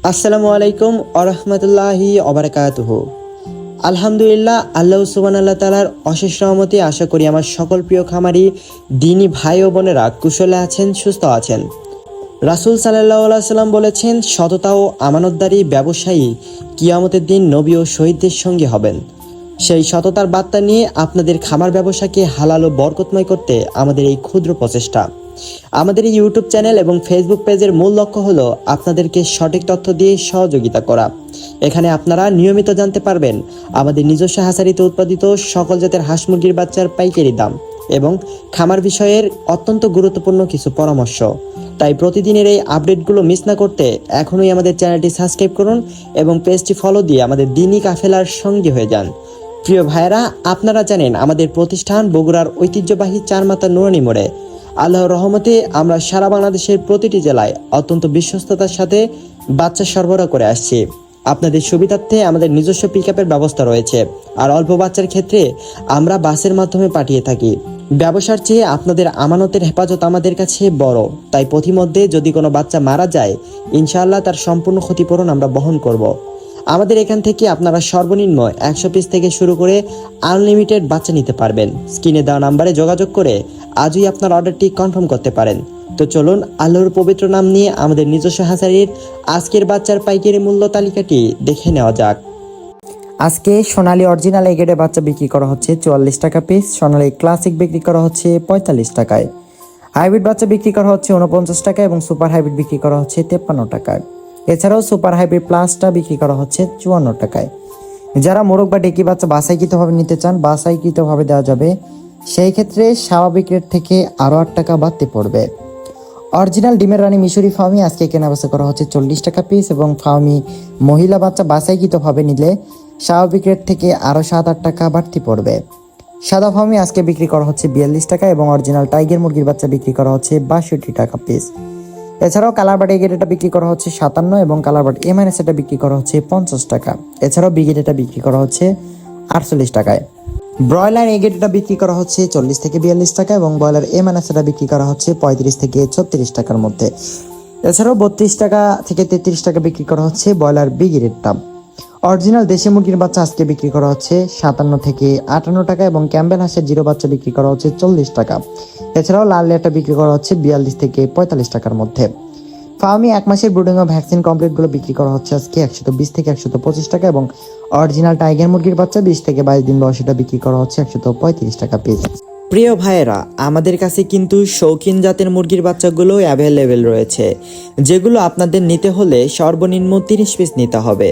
আসসালামু আলাইকুম আরহামতুল্লাহি অবরাকাতুহু। আলহামদুলিল্লাহ, আল্লাহ সুবহানাহু ওয়া তাআলার অশেষ রহমতে আশা করি আমার সকল প্রিয় খামারি দিনী ভাই ও বোনেরা কুশলে আছেন, সুস্থ আছেন। রাসূল সাল্লাল্লাহু আলাইহি সাল্লাম বলেছেন, সততা ও আমানতদারি ব্যবসায়ী কিয়ামতের দিন নবী ও শহীদদের সঙ্গে হবেন। সেই সততার বার্তা নিয়ে আপনাদের খামার ব্যবসাকে হালাল ও বরকতময় করতে আমাদের এই ক্ষুদ্র প্রচেষ্টা। আমাদের এই ইউটিউব চ্যানেল এবং ফেসবুক পেজের মূল লক্ষ্য হলো আপনাদেরকে সঠিক তথ্য দিয়ে সহযোগিতা করা। এখানে আপনারা নিয়মিত জানতে পারবেন আমাদের নিজস্ব হ্যাচারিতে উৎপাদিত সকল জাতের হাঁস মুরগির বাচ্চার পাইকারি দাম এবং খামার বিষয়ের অত্যন্ত গুরুত্বপূর্ণ কিছু পরামর্শ। তাই প্রতিদিনের এই আপডেটগুলো মিস না করতে এখনই আমাদের চ্যানেলটি সাবস্ক্রাইব করুন এবং পেজটি ফলো দিয়ে আমাদের দিনী কাফেলার সঙ্গী হয়ে যান। প্রিয় ভাইয়েরা, আপনারা জানেন আমাদের প্রতিষ্ঠান বগুড়ার ঐতিহ্যবাহী চারমাথা নুরানি মোড়ে। আল্লাহর রহমতে আমরা সারা বাংলাদেশের প্রতিটি জেলায় অত্যন্ত বিশ্বস্ততার সাথে বাচ্চা সরবরাহ করে আসছি। আপনাদের সুবিধার্থে আমাদের নিজস্ব পিকআপের ব্যবস্থা রয়েছে, আর অল্প বাচ্চার ক্ষেত্রে আমরা বাসের মাধ্যমে পাঠিয়ে থাকি। ব্যবসার চেয়ে আপনাদের আমানতের হেফাজত আমাদের কাছে বড়, তাই প্রতিমধ্যে যদি কোনো বাচ্চা মারা যায়, ইনশাআল্লাহ তার সম্পূর্ণ ক্ষতিপূরণ আমরা বহন করব। আমাদের এখান থেকে আপনারা সর্বনিম্ন 100 পিস থেকে শুরু করে আনলিমিটেড বাচ্চা নিতে পারবেন। স্ক্রিনে দেওয়া নাম্বারে যোগাযোগ করে আজই আপনার অর্ডারটি কনফার্ম করতে পারেন। তো চলুন আল্লাহর পবিত্র নাম নিয়ে আমাদের নিজস্ব হ্যাচারির আজকের বাচ্চার পাইকারি মূল্য তালিকাটি দেখে নেওয়া যাক। আজকে সোনালী অরিজিনাল এগেডে বাচ্চা বিক্রি করা হচ্ছে 44 টাকা পিস, সোনালী ক্লাসিক বিক্রি করা হচ্ছে 45 টাকায়, হাইব্রিড বাচ্চা বিক্রি করা হচ্ছে 49 টাকা এবং সুপার হাইব্রিড বিক্রি করা হচ্ছে 53 টাকায়। এছাড়াও সুপার হাইব্রিড প্লাসটা বিক্রি করা হচ্ছে 54 টাকায়। যারা মোরগ বা ডেকি বাচ্চা বাছাইকৃতভাবে নিতে চান, বাছাইকৃতভাবে দেওয়া যাবে, সেই ক্ষেত্রে স্বাভাবিক রেট থেকে আরও 8 টাকা বাড়তে পড়বে। অরিজিনাল ডিমের রানী মিশরি ফার্মি আজকে কেনাবেচা করা হচ্ছে 40 টাকা পিস এবং ফার্মি মহিলা বাচ্চা বাছাইকৃতভাবে নিলে স্বাভাবিক রেট থেকে আরও 7-8 টাকা বাড়তি পড়বে। সাদা ফার্মি আজকে বিক্রি করা হচ্ছে 42 টাকা এবং অরিজিনাল টাইগার মুরগির বাচ্চা বিক্রি করা হচ্ছে 62 টাকা পিস। এছাড়াও কালারবাট এগেট এটা বিক্রি করা হচ্ছে 57 এবং কালারবাট এমএনএস এটা বিক্রি করা হচ্ছে 50 টাকা। এছাড়াও বিগেট এটা বিক্রি করা হচ্ছে 48 টাকায়। ব্রয়লার এগেট এটা বিক্রি করা হচ্ছে 40 থেকে 42 টাকা এবং ব্রয়লার এমএনএস এটা বিক্রি করা হচ্ছে 35 থেকে 36 টাকার মধ্যে। এছাড়াও 32 টাকা থেকে 33 টাকা বিক্রি করা হচ্ছে ব্রয়লার বিগেটটা। অরিজিনাল দেশি মুরগির বাচ্চা আজকে বিক্রি করা হচ্ছে 57 থেকে 58 টাকা এবং ক্যাম্বেল হাঁসের জিরো বাচ্চা বিক্রি করা হচ্ছে 40 টাকা। এছাড়াও লাল লেয়ারটা বিক্রি করা হচ্ছে 42 থেকে 45 টাকার মধ্যে। ফার্মি 1 মাসের ব্রুডিং ও ভ্যাকসিন কমপ্লিটগুলো বিক্রি করা হচ্ছে আজকে 120 থেকে 125 টাকা এবং অরিজিনাল টাইগার মুরগির বাচ্চা 20 থেকে 22 দিন বয়সীটা বিক্রি করা হচ্ছে 135 টাকা পিস। প্রিয় ভাইয়েরা, আমাদের কাছে কিন্তু শৌখিন জাতের মুরগির বাচ্চাগুলো অ্যাভেলেবেল রয়েছে, যেগুলো আপনাদের নিতে হলে সর্বনিম্ন 30 পিস নিতে হবে।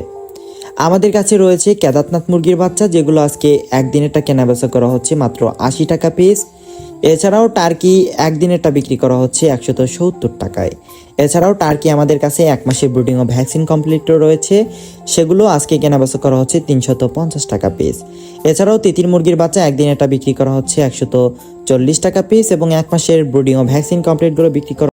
আমাদের কাছে রয়েছে কেদারনাথ মুরগির বাচ্চা, যেগুলো আজকে একদিনেরটা কেনাবেচা করা হচ্ছে মাত্র 80 টাকা পিস। এছাড়াও টার্কি একদিনেরটা বিক্রি করা হচ্ছে 170 টাকায়। এছাড়াও টার্কি আমাদের কাছে 1 মাসের ব্রুডিং ও ভ্যাকসিন কমপ্লিটও রয়েছে, সেগুলো আজকে কেনাবেচা করা হচ্ছে 350 টাকা পিস। এছাড়াও তিতির মুরগির বাচ্চা একদিনেরটা বিক্রি করা হচ্ছে 140 টাকা পিস এবং 1 মাসের ব্রুডিং ও ভ্যাকসিন কমপ্লিটগুলো বিক্রি করা